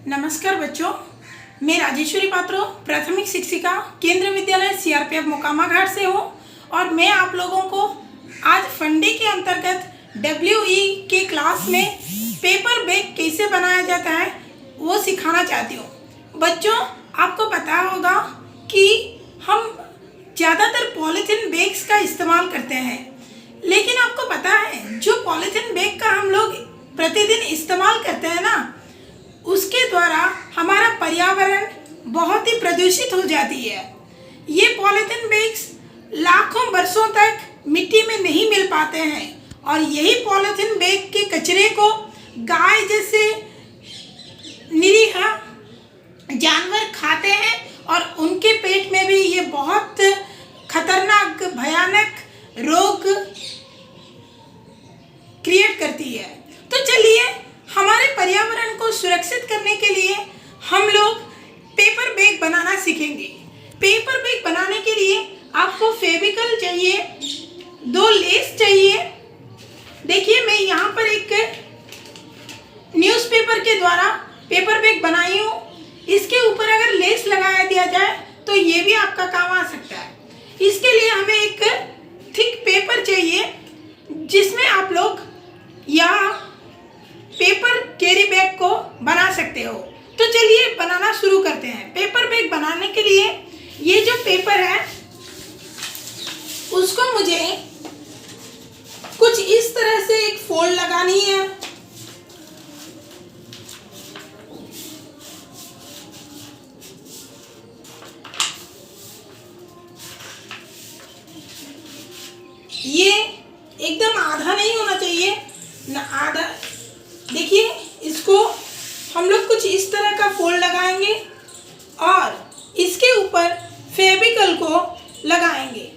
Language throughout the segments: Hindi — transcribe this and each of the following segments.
नमस्कार बच्चों, मैं राजेश्वरी पात्रो प्राथमिक शिक्षिका केंद्रीय विद्यालय सीआरपीएफ मोकामा घाट से हूँ और मैं आप लोगों को आज फंडे के अंतर्गत डब्ल्यूई के क्लास में पेपर बैग कैसे बनाया जाता है वो सिखाना चाहती हूँ। बच्चों, आपको पता होगा कि हम ज़्यादातर पॉलीथीन बैग्स का इस्तेमाल करते हैं, लेकिन आपको पता है जो पॉलीथीन बैग का हम लोग प्रतिदिन इस्तेमाल करते हैं ना, उसके द्वारा हमारा पर्यावरण बहुत ही प्रदूषित हो जाती है। ये पॉलीथीन बैग्स लाखों वर्षों तक मिट्टी में नहीं मिल पाते हैं और यही पॉलीथीन बैग के कचरे को गाय जैसे निरीह जानवर खाते हैं और उनके पेट में भी ये बहुत खतरनाक भयानक रोग क्रिएट करती है। तो चलिए, हमारे पर्यावरण को सुरक्षित करने के लिए हम लोग पेपर बैग बनाना सीखेंगे। पेपर बैग बनाने के लिए आपको फेविकल चाहिए, 2 लेस चाहिए। देखिए, मैं यहाँ पर एक न्यूज़पेपर के द्वारा पेपर बैग बनाई हूँ। इसके ऊपर अगर लेस लगाया दिया जाए तो ये भी आपका काम आ सकता है। इसके लिए हमें एक थिक पेपर चाहिए जिसमें आप लोग यहाँ पेपर कैरी बैग को बना सकते हो। तो चलिए बनाना शुरू करते हैं। पेपर बैग बनाने के लिए ये जो पेपर है उसको मुझे कुछ इस तरह से एक फोल्ड लगानी है। ये एकदम आधा नहीं होना चाहिए ना, आधा। देखिए, इसको हम लोग कुछ इस तरह का फोल्ड लगाएंगे और इसके ऊपर फेविकल को लगाएंगे।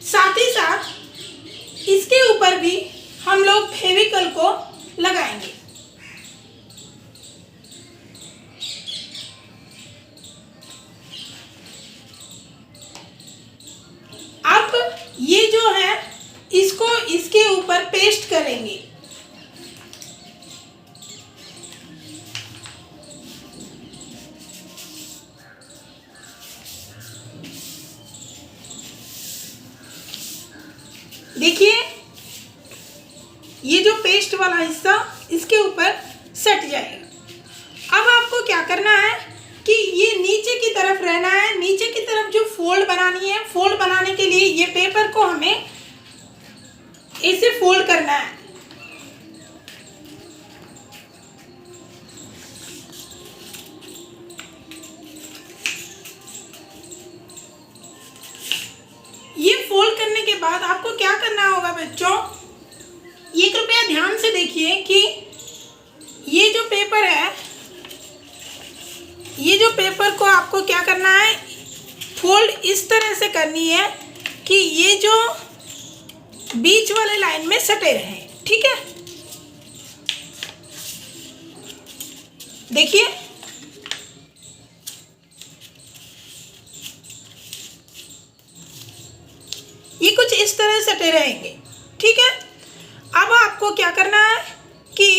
साथ ही साथ इसके ऊपर भी हम लोग फेविकल को लगाएंगे। ये जो है इसको इसके ऊपर पेस्ट करेंगे। देखिए, ये जो पेस्ट वाला हिस्सा इसके ऊपर सट जाएगा। अब आपको क्या करना है कि ये नीचे की तरफ रहना है। नीचे की तरफ जो फोल्ड बनानी है, फोल्ड बनाने के लिए ये पेपर को हमें ऐसे फोल्ड करना है। ये फोल्ड करने के बाद आपको क्या करना होगा बच्चों, ये कृपया ध्यान से देखिए कि ये जो पेपर है, ये जो पेपर को आपको क्या करना है, फोल्ड इस तरह से करनी है कि ये जो बीच वाले लाइन में सटे रहें। ठीक है, देखिए, ये कुछ इस तरह सटे रहेंगे। ठीक है, अब आपको क्या करना है कि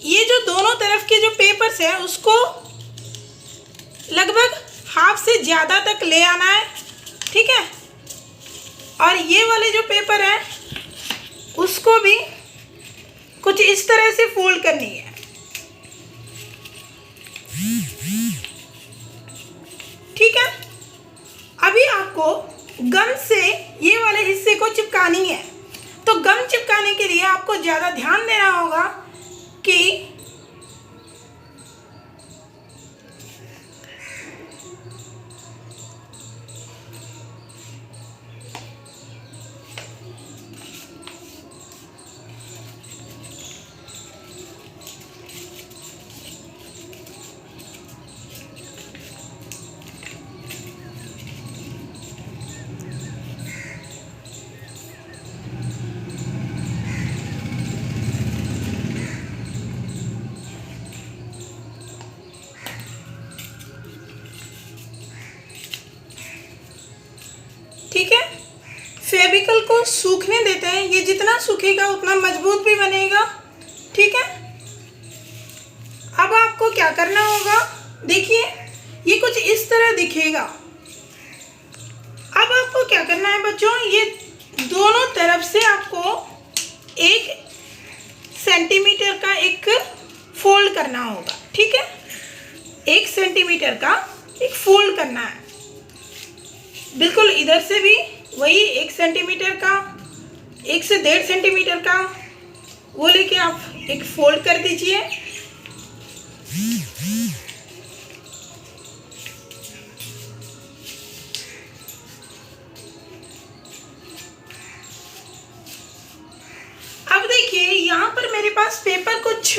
ये जो दोनों तरफ के जो पेपर्स है उसको लगभग हाफ से ज़्यादा तक ले आना है। ठीक है, और ये वाले जो पेपर है उसको भी कुछ इस तरह से फोल्ड करनी है। ठीक है, अभी आपको गम से ये वाले हिस्से को चिपकानी है। तो गम चिपकाने के लिए आपको ज़्यादा ध्यान देना होगा कि आर्टिकल को सूखने देते हैं। ये जितना सूखेगा उतना मजबूत भी बनेगा, ठीक है। अब आपको क्या करना होगा, देखिए ये कुछ इस तरह दिखेगा। अब आपको क्या करना है बच्चों, ये दोनों तरफ से आपको 1 सेंटीमीटर का एक फोल्ड करना होगा, ठीक है। 1 सेंटीमीटर का एक फोल्ड करना है। बिल्कुल इधर से भी वही 1 सेंटीमीटर का, 1 से 1.5 सेंटीमीटर का वो लेके आप एक फोल्ड कर दीजिए। अब देखिए यहाँ पर मेरे पास पेपर कुछ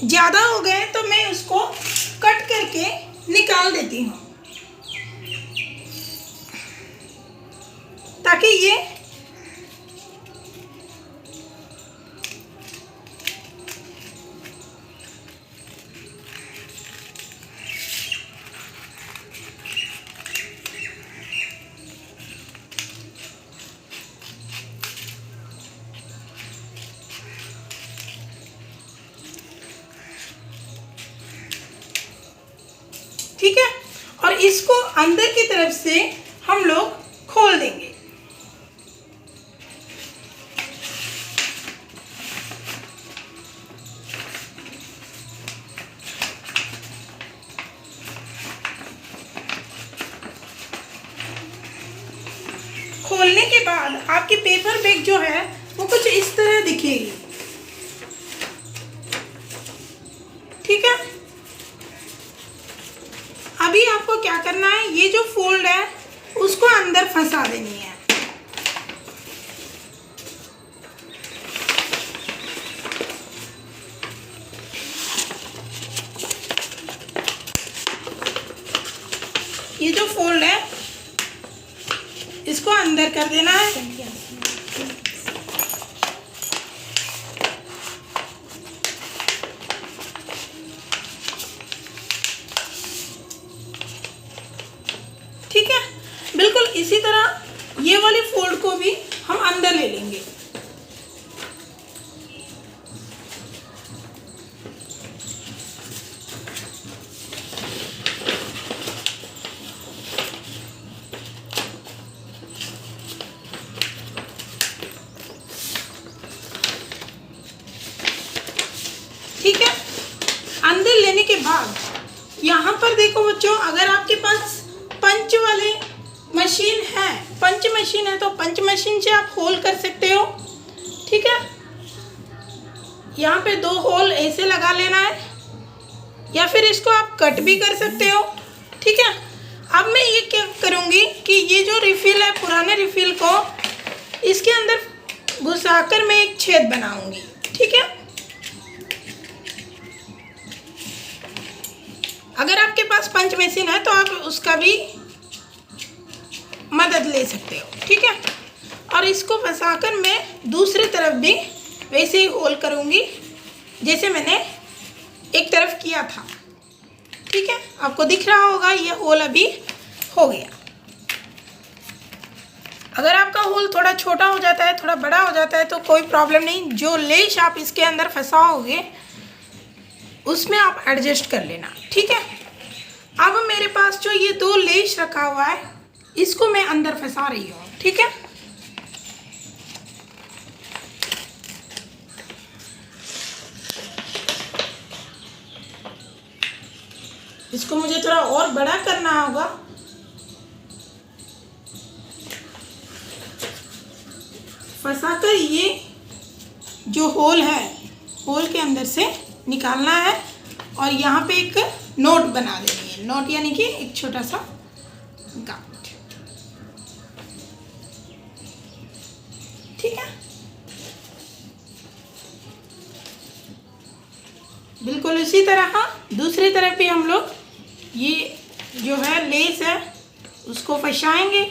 ज़्यादा हो गए तो मैं उसको कट करके निकाल देती हूँ ताकि ये ठीक है। और इसको अंदर की तरफ से हम लोग खोल देंगे। खोलने के बाद आपकी पेपर बैग जो है वो कुछ इस तरह दिखेगी, ठीक है। अभी आपको क्या करना है, ये जो फोल्ड है उसको अंदर फंसा देनी है। ये जो फोल्ड है इसको अंदर कर देना है। ठीक है, बिल्कुल इसी तरह ये वाली फोल्ड को भी हम अंदर ले लेंगे। ठीक है, अंदर लेने के बाद यहाँ पर देखो बच्चों, अगर आपके पास पंच वाले मशीन है, पंच मशीन है तो पंच मशीन से आप होल कर सकते हो, ठीक है। यहाँ पे 2 होल ऐसे लगा लेना है या फिर इसको आप कट भी कर सकते हो, ठीक है। अब मैं ये क्या करूँगी कि ये जो रिफिल है, पुराने रिफिल को इसके अंदर घुसाकर मैं एक छेद बनाऊंगी, ठीक है। अगर आपके पास पंच मशीन है तो आप उसका भी मदद ले सकते हो, ठीक है। और इसको फंसाकर मैं दूसरी तरफ भी वैसे ही होल करूँगी जैसे मैंने एक तरफ किया था, ठीक है। आपको दिख रहा होगा ये होल अभी हो गया। अगर आपका होल थोड़ा छोटा हो जाता है, थोड़ा बड़ा हो जाता है तो कोई प्रॉब्लम नहीं, जो लेस आप इसके अंदर फंसाओगे उसमें आप एडजस्ट कर लेना, ठीक है। अब मेरे पास जो ये 2 लेस रखा हुआ है इसको मैं अंदर फंसा रही हूँ, ठीक है। इसको मुझे थोड़ा और बड़ा करना होगा। फंसाकर ये जो होल है, होल के अंदर से निकालना है और यहाँ पे एक नोट बना देनी है। नोट यानी कि एक छोटा सा गांठ, ठीक है। बिल्कुल इसी तरह दूसरी तरफ भी हम लोग ये जो है लेस है उसको फंसाएंगे।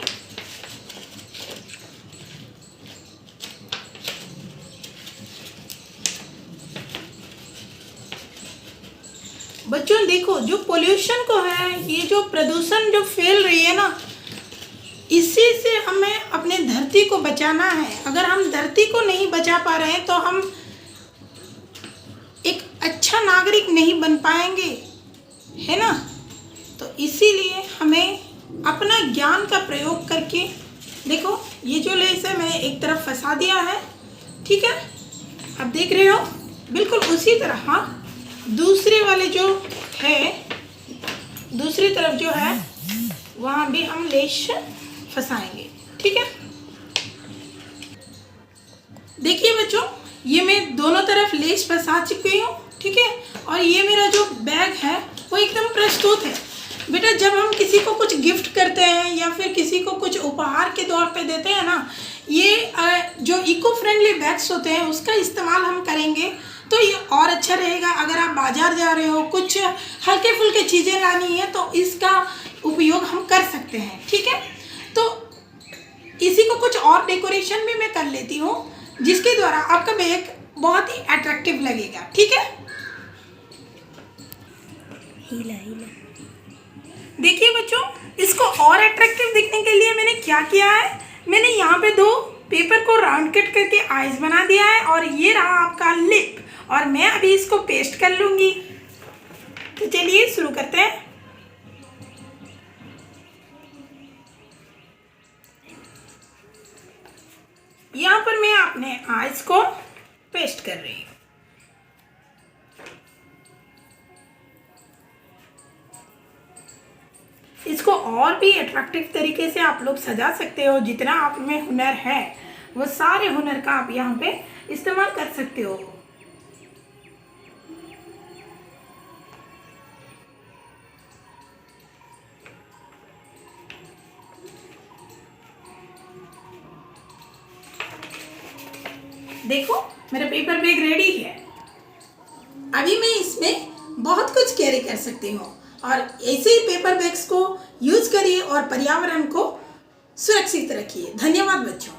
बच्चों देखो, जो पोल्यूशन को है, ये जो प्रदूषण जो फैल रही है ना, इसी से हमें अपने धरती को बचाना है। अगर हम धरती को नहीं बचा पा रहे हैं तो हम एक अच्छा नागरिक नहीं बन पाएंगे, है ना। तो इसीलिए हमें अपना ज्ञान का प्रयोग करके, देखो ये जो लेस है मैंने एक तरफ फंसा दिया है, ठीक है, अब देख रहे हो, बिल्कुल उसी तरह दूसरे वाले जो है, दूसरी तरफ जो है वहाँ भी हम लेस फंसाएंगे, ठीक है। देखिए बच्चों, ये मैं दोनों तरफ लेस फंसा चुकी हूँ, ठीक है। और ये मेरा जो बैग है वो एकदम प्रस्तुत है। बेटा जब हम किसी को कुछ गिफ्ट करते हैं या फिर किसी को कुछ उपहार के तौर पे देते हैं ना, ये जो इको फ्रेंडली बैग्स होते हैं उसका इस्तेमाल हम करेंगे तो ये और अच्छा रहेगा। अगर आप बाज़ार जा रहे हो, कुछ हल्के फुल्के चीज़ें लानी है तो इसका उपयोग हम कर सकते हैं, ठीक है। तो इसी को कुछ और डेकोरेशन भी मैं कर लेती हूँ जिसके द्वारा आपका बैग बहुत ही अट्रैक्टिव लगेगा, ठीक है। देखिए बच्चों, इसको और अट्रैक्टिव दिखने के लिए मैंने क्या किया है, मैंने यहाँ पे 2 पेपर को राउंड कट करके आइज बना दिया है और ये रहा आपका लिप, और मैं अभी इसको पेस्ट कर लूँगी। तो चलिए शुरू करते हैं। यहाँ पर मैं अपने आइज को पेस्ट कर रही हूँ। इसको और भी अट्रैक्टिव तरीके से आप लोग सजा सकते हो। जितना आप में हुनर है वो सारे हुनर का आप यहाँ पे इस्तेमाल कर सकते हो। देखो मेरा पेपर बैग रेडी है। अभी मैं इसमें बहुत कुछ कैरी कर सकती हूँ और ऐसे ही पेपर बैग्स को यूज करिए और पर्यावरण को सुरक्षित रखिए। धन्यवाद बच्चों।